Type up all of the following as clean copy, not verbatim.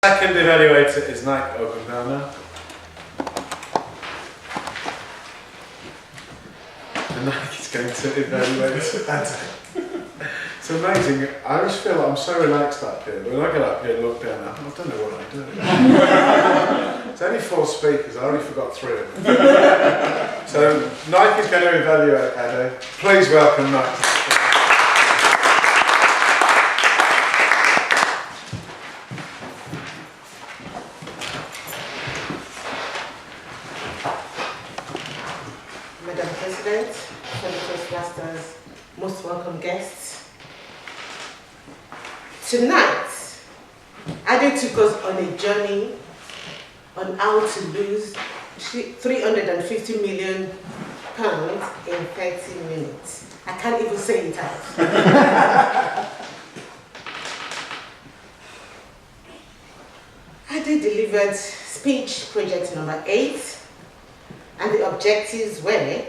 Second evaluator is Nike Ogundana. And Nike is going to evaluate Adam. It's amazing. I just feel like I'm so relaxed up here. When I get up here and look down, I don't know what I'm doing. It's only 4 speakers. I already forgot 3 of them. So Nike is going to evaluate Adam. Please welcome Nike. Madam President, fellow Toastmasters, most welcome guests. Tonight, Ade took us on a journey on how to lose £350 million in 30 minutes. I can't even say it out. Ade delivered speech project number 8. And the objectives were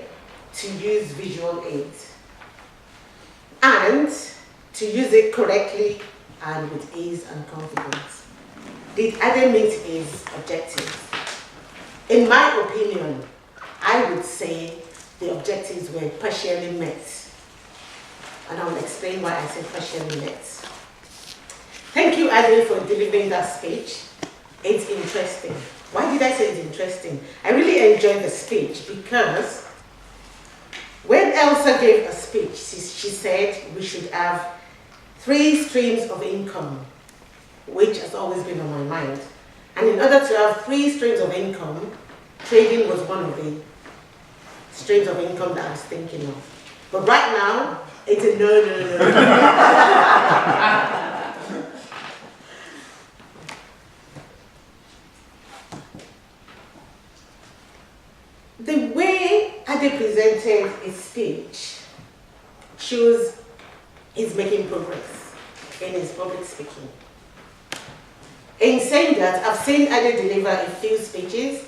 to use visual aids and to use it correctly and with ease and confidence. Did Ade meet his objectives? In my opinion, I would say the objectives were partially met. And I will explain why I say partially met. Thank you, Ade, for delivering that speech. It's interesting. Why did I say it's interesting? I really enjoyed the speech because when Elsa gave a speech, she said we should have 3 streams of income, which has always been on my mind. And in order to have 3 streams of income, trading was one of the streams of income that I was thinking of. But right now, it's a no. The way Ade presented his speech shows he's making progress in his public speaking. In saying that, I've seen Ade deliver a few speeches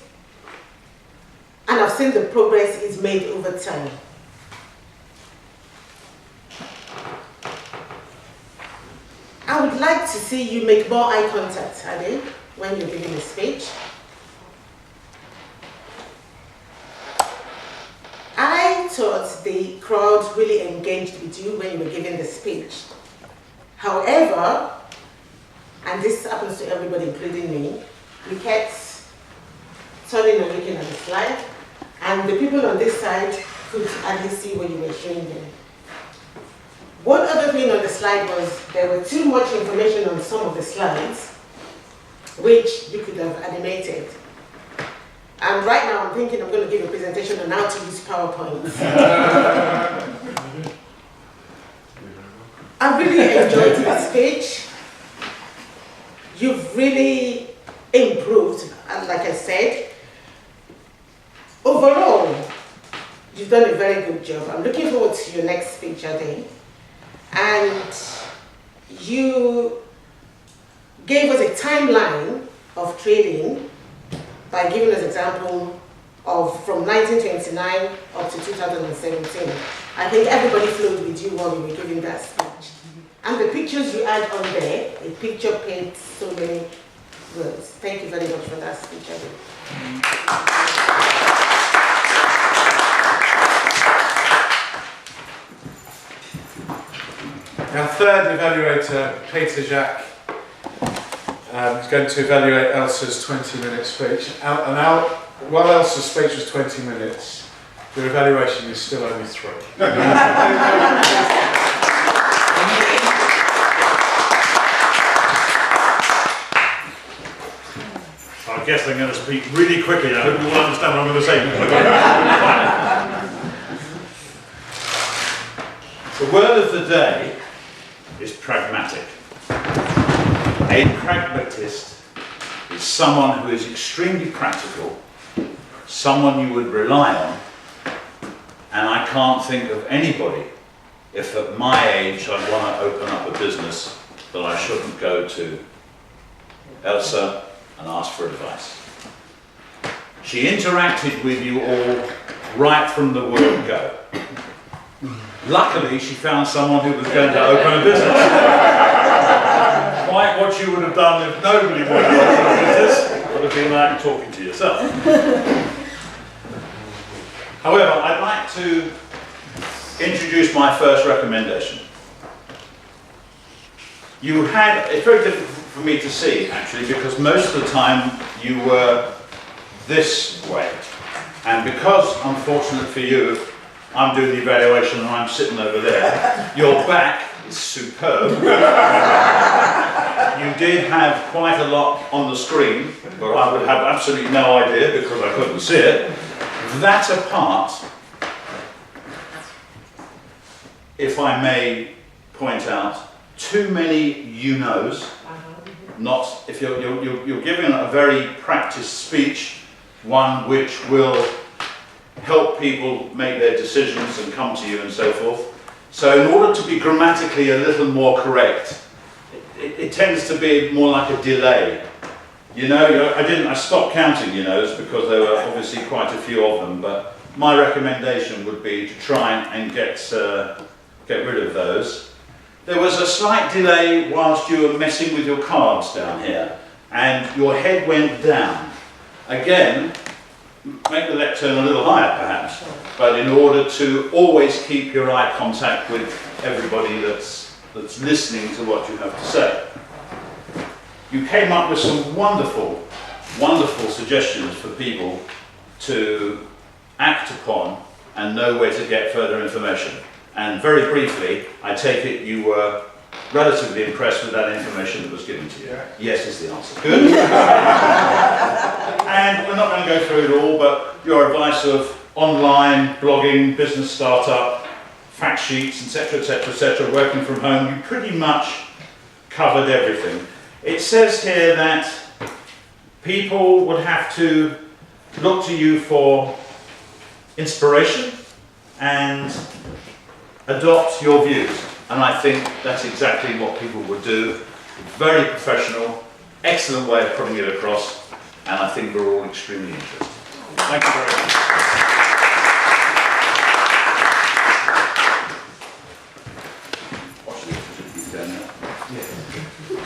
and I've seen the progress he's made over time. I would like to see you make more eye contact, Ade, when you're giving a speech. I thought the crowd really engaged with you when you were giving the speech. However, and this happens to everybody, including me, we kept turning and looking at the slide, and the people on this side could hardly see what you were showing them. One other thing on the slide was there were too much information on some of the slides, which you could have animated. And right now I'm thinking I'm going to give a presentation on how to use PowerPoint. I really enjoyed the speech. You've really improved, and like I said, overall, you've done a very good job. I'm looking forward to your next speech, Ade. And you gave us a timeline of trading by giving us example of from 1929 up to 2017. I think everybody flowed with you while you were giving that speech. And the pictures you had on there, a picture paints so many words. Thank you very much for that speech, Ade. Our third evaluator, Peter Jacques, is going to evaluate Elsa's 20-minute speech. While Elsa's speech was 20 minutes, your evaluation is still only 3. I guess I'm going to speak really quickly. I hope you will understand what I'm going to say. The word of the day is pragmatic. A pragmatist is someone who is extremely practical, someone you would rely on, and I can't think of anybody, if at my age I'd want to open up a business, that I shouldn't go to Elsa and ask for advice. She interacted with you all right from the word go. Luckily, she found someone who was going to open a business. quite what you would have done if nobody wanted to look at this. Would have been like talking to yourself. However, I'd like to introduce my first recommendation. It's very difficult for me to see, actually, because most of the time you were this way. And because, unfortunate for you, I'm doing the evaluation and I'm sitting over there, your back is superb. You did have quite a lot on the screen, but I would have absolutely no idea because I couldn't see it. That apart, if I may point out, too many you-knows. Not if you're giving a very practiced speech, one which will help people make their decisions and come to you and so forth. So in order to be grammatically a little more correct, it tends to be more like a delay. You know, I stopped counting you-knows because there were obviously quite a few of them, but my recommendation would be to try and get rid of those. There was a slight delay whilst you were messing with your cards down here, and your head went down. Again, make the lectern a little higher perhaps, but in order to always keep your eye contact with everybody that's listening to what you have to say. You came up with some wonderful, wonderful suggestions for people to act upon and know where to get further information. And very briefly, I take it you were relatively impressed with that information that was given to you. Yeah. Yes is the answer. Good. And we're not going to go through it all, but your advice of online, blogging, business startup, fact sheets, etc., etc., etc., working from home, you pretty much covered everything. It says here that people would have to look to you for inspiration and adopt your views, and I think that's exactly what people would do. Very professional, excellent way of putting it across, and I think we're all extremely interested. Thank you very much. Watch this, down there. Yeah.